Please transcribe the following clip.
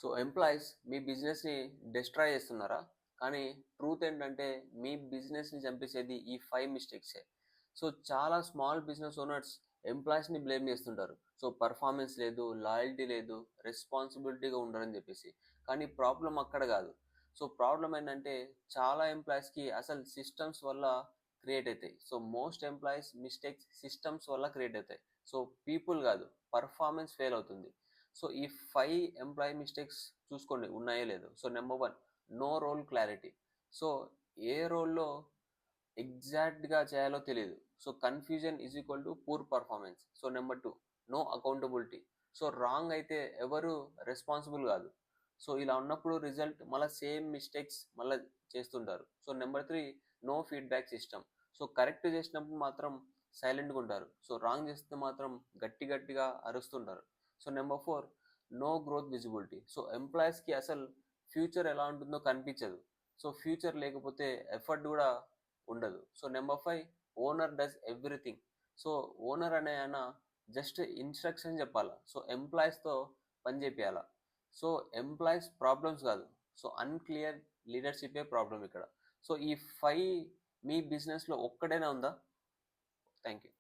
So employees మీ బిజినెస్ని destroy చేస్తున్నారా? కానీ ట్రూత్ ఏంటంటే మీ బిజినెస్ని చంపేసేది ఈ 5 మిస్టేక్సే. సో చాలా స్మాల్ బిజినెస్ ఓనర్స్ ఎంప్లాయీస్ని బ్లేమ్ చేస్తుంటారు. సో పర్ఫార్మెన్స్ లేదు, లాయల్టీ లేదు, రెస్పాన్సిబిలిటీగా ఉండరని చెప్పేసి. కానీ ప్రాబ్లం అక్కడ కాదు. సో ప్రాబ్లం ఏంటంటే చాలా ఎంప్లాయీస్కి అసలు సిస్టమ్స్ వల్ల క్రియేట్ అవుతాయి. So most employees mistakes systems వల్ల క్రియేట్ అవుతాయి. సో పీపుల్ కాదు, పర్ఫార్మెన్స్ ఫెయిల్ అవుతుంది. సో ఈ 5 ఎంప్లాయీ మిస్టేక్స్ చూసుకోండి ఉన్నాయో లేదో. So number 1, no role clarity. So ఏ రోల్లో ఎగ్జాక్ట్గా చేయాలో తెలియదు. So confusion is equal to poor performance. So number 2, no accountability. So wrong అయితే ఎవరు రెస్పాన్సిబుల్ కాదు. సో ఇలా ఉన్నప్పుడు రిజల్ట్ మళ్ళీ సేమ్ మిస్టేక్స్ మళ్ళీ చేస్తుంటారు. So number 3, no feedback system. So correct చేసినప్పుడు మాత్రం సైలెంట్గా ఉంటారు. సో రాంగ్ చేస్తే మాత్రం గట్టి గట్టిగా అరుస్తుంటారు. So number 4, no growth visibility. So ఎంప్లాయీస్కి అసలు ఫ్యూచర్ ఎలా ఉంటుందో కనిపించదు. సో ఫ్యూచర్ లేకపోతే ఎఫర్ట్ కూడా ఉండదు. So number 5, owner does everything. So owner అనే ఆయన జస్ట్ ఇన్స్ట్రక్షన్ చెప్పాలా. సో ఎంప్లాయీస్తో పని చేపియాలా. సో ఎంప్లాయీస్ ప్రాబ్లమ్స్ కాదు. సో అన్క్లియర్ లీడర్షిపే ప్రాబ్లం ఇక్కడ. సో ఈ 5 మీ బిజినెస్లో ఒక్కడైనా ఉందా? Thank you.